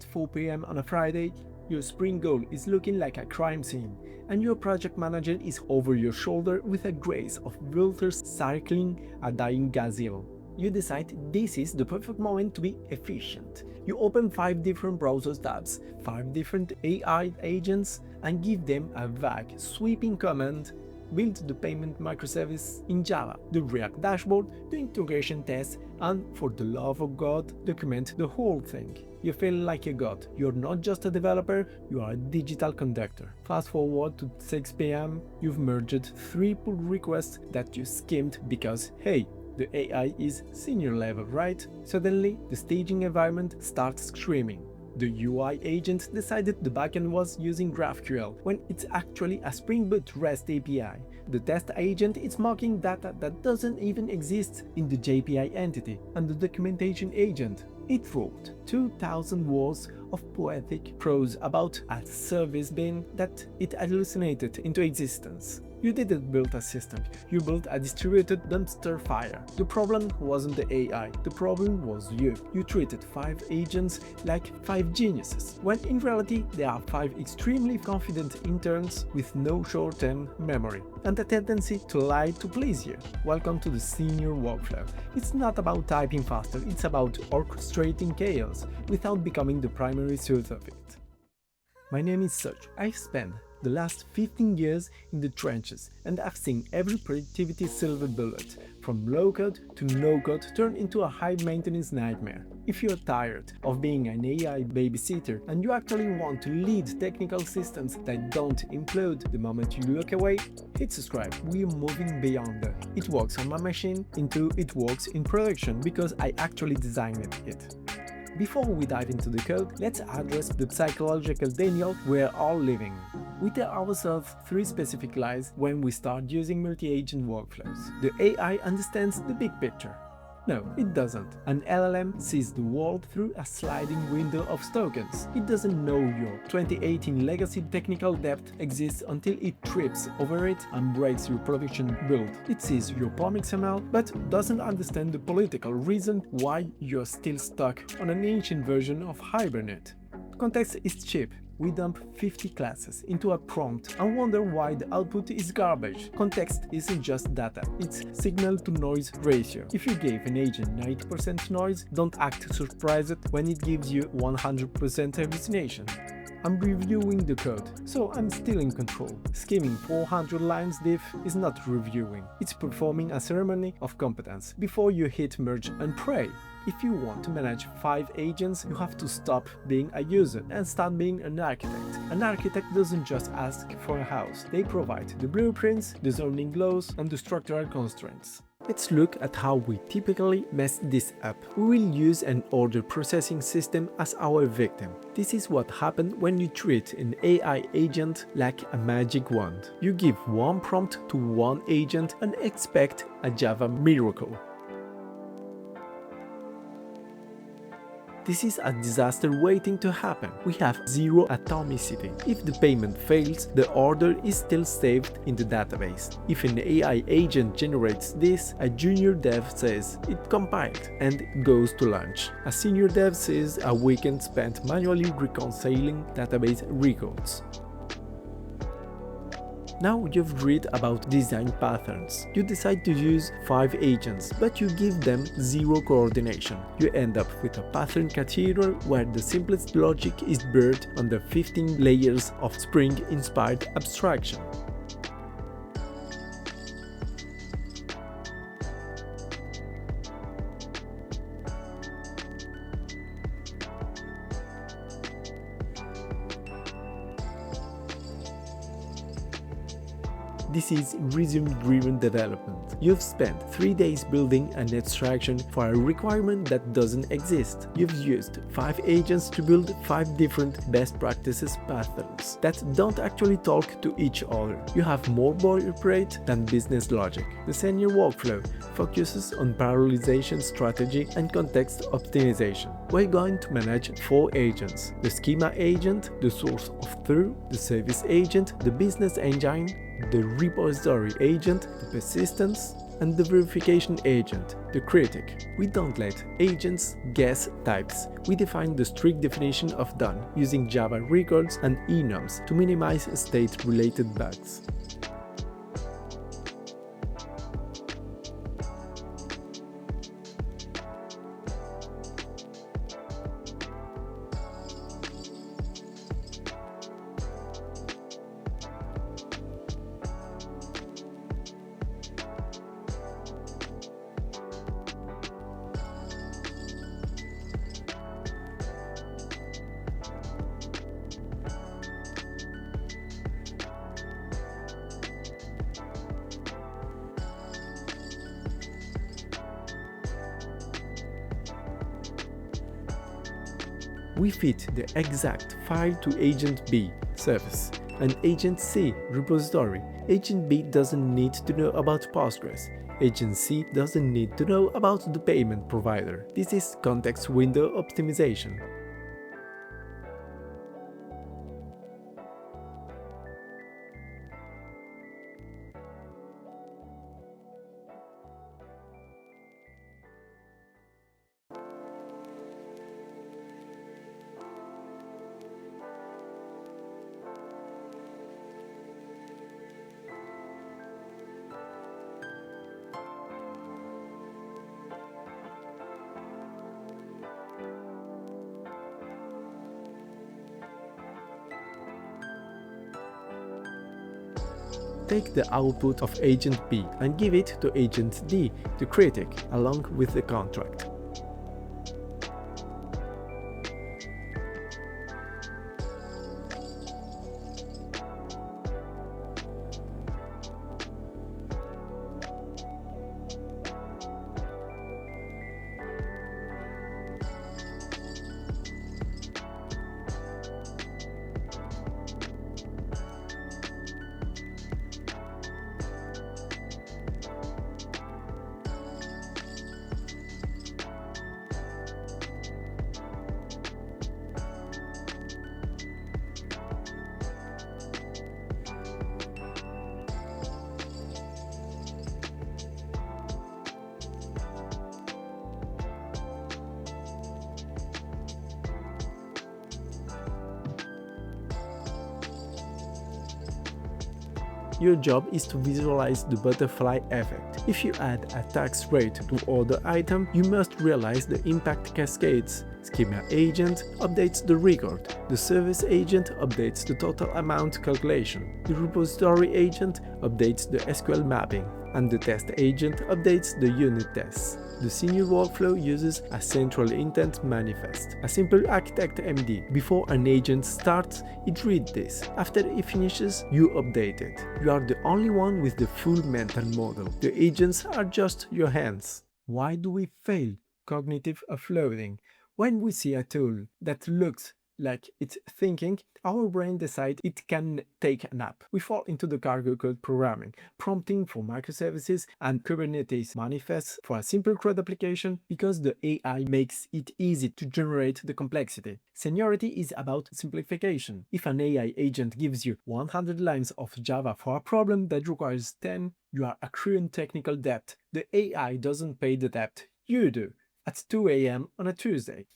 It's 4 p.m. on a Friday, your sprint goal is looking like a crime scene, and your project manager is over your shoulder with a grace of vultures circling a dying gazelle. You decide this is the perfect moment to be efficient. You open 5 different browser tabs, 5 different AI agents, and give them a vague, sweeping command. Build the payment microservice in Java, the React dashboard, the integration test, and for the love of God, document the whole thing. You feel like a god. You're not just a developer, you are a digital conductor. Fast forward to 6 p.m., you've merged 3 pull requests that you skimmed because, hey, the AI is senior level, right? Suddenly, the staging environment starts screaming. The UI agent decided the backend was using GraphQL when it's actually a Spring Boot REST API. The test agent is mocking data that doesn't even exist in the JPI entity, and the documentation agent, it wrote 2,000 words of poetic prose about a service bin that it hallucinated into existence. You didn't build a system, you built a distributed dumpster fire. The problem wasn't the AI, the problem was you. You treated 5 agents like 5 geniuses, when in reality they are 5 extremely confident interns with no short-term memory and a tendency to lie to please you. Welcome to the senior workflow. It's not about typing faster, it's about orchestrating chaos without becoming the primary source of it. My name is Serge. I've spent the last 15 years in the trenches, and I've seen every productivity silver bullet, from low-code to no-code, turn into a high-maintenance nightmare. If you're tired of being an AI babysitter and you actually want to lead technical systems that don't implode the moment you look away, hit subscribe. We're moving beyond that. It works on my machine into it works in production because I actually designed it. Before we dive into the code, let's address the psychological denial we're all living. We tell ourselves 3 specific lies when we start using multi-agent workflows. The AI understands the big picture. No, it doesn't. An LLM sees the world through a sliding window of tokens. It doesn't know your 2018 legacy technical debt exists until it trips over it and breaks your production build. It sees your POM XML, but doesn't understand the political reason why you're still stuck on an ancient version of Hibernate. Context is cheap. We dump 50 classes into a prompt and wonder why the output is garbage. Context isn't just data, it's signal-to-noise ratio. If you gave an agent 90% noise, don't act surprised when it gives you 100% hallucination. I'm reviewing the code, so I'm still in control. Skimming 400 lines diff is not reviewing, it's performing a ceremony of competence before you hit merge and pray. If you want to manage 5 agents, you have to stop being a user and start being an architect. An architect doesn't just ask for a house, they provide the blueprints, the zoning laws, and the structural constraints. Let's look at how we typically mess this up. We will use an order processing system as our victim. This is what happens when you treat an AI agent like a magic wand. You give one prompt to one agent and expect a Java miracle. This is a disaster waiting to happen. We have 0 atomicity. If the payment fails, the order is still saved in the database. If an AI agent generates this, a junior dev says it compiled and goes to lunch. A senior dev says a weekend spent manually reconciling database records. Now you've read about design patterns. You decide to use 5 agents, but you give them 0 coordination. You end up with a pattern cathedral where the simplest logic is buried under 15 layers of Spring-inspired abstraction. This is resume-driven development. You've spent 3 days building an abstraction for a requirement that doesn't exist. You've used 5 agents to build 5 different best practices patterns that don't actually talk to each other. You have more boilerplate than business logic. The senior workflow focuses on parallelization strategy and context optimization. We're going to manage 4 agents: the schema agent, the source of truth, the service agent, the business engine, the repository agent, the persistence, and the verification agent, the critic. We don't let agents guess types. We define the strict definition of done using Java records and enums to minimize state-related bugs. We fit the exact file to agent B, service, and agent C, repository. Agent B doesn't need to know about Postgres. Agent C doesn't need to know about the payment provider. This is context window optimization. Take the output of agent B and give it to agent D, the critic, along with the contract. Your job is to visualize the butterfly effect. If you add a tax rate to order item, you must realize the impact cascades. Schema agent updates the record, the service agent updates the total amount calculation, the repository agent updates the SQL mapping, and the test agent updates the unit tests. The senior workflow uses a central intent manifest, a simple architect MD. Before an agent starts, it reads this. After it finishes, you update it. You are the only one with the full mental model. The agents are just your hands. Why do we fail cognitive offloading? When we see a tool that looks like it's thinking, our brain decides it can take a nap. We fall into the cargo code programming, prompting for microservices and Kubernetes manifests for a simple CRUD application because the AI makes it easy to generate the complexity. Seniority is about simplification. If an AI agent gives you 100 lines of Java for a problem that requires 10, you are accruing technical debt. The AI doesn't pay the debt, you do, at 2 a.m. on a Tuesday.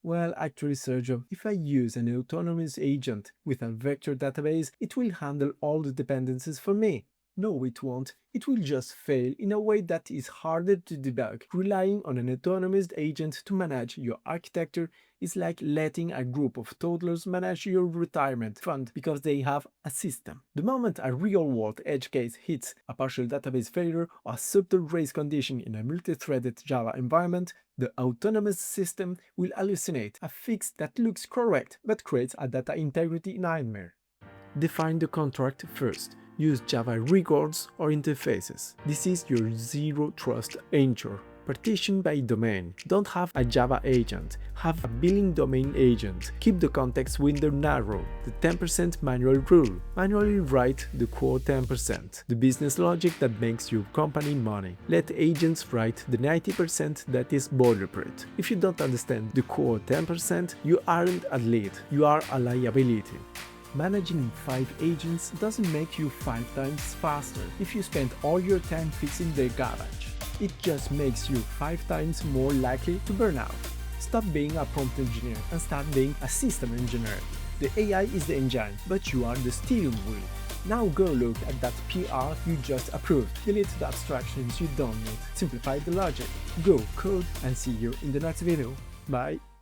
Well, actually, Sergio, if I use an autonomous agent with a vector database, it will handle all the dependencies for me. No, it won't. It will just fail in a way that is harder to debug. Relying on an autonomous agent to manage your architecture is like letting a group of toddlers manage your retirement fund because they have a system. The moment a real-world edge case hits a partial database failure or a subtle race condition in a multi-threaded Java environment, the autonomous system will hallucinate a fix that looks correct but creates a data integrity nightmare. Define the contract first. Use Java records or interfaces. This is your zero trust anchor. Partition by domain. Don't have a Java agent, have a billing domain agent. Keep the context window narrow. The 10% manual rule. Manually write the core 10%, the business logic that makes your company money. Let agents write the 90% that is boilerplate. If you don't understand the core 10%, you aren't a lead, you are a liability. Managing 5 agents doesn't make you 5 times faster if you spend all your time fixing their garbage. It just makes you 5 times more likely to burn out. Stop being a prompt engineer and start being a system engineer. The AI is the engine, but you are the steering wheel. Now go look at that PR you just approved. Delete the abstractions you don't need. Simplify the logic. Go code and see you in the next video. Bye!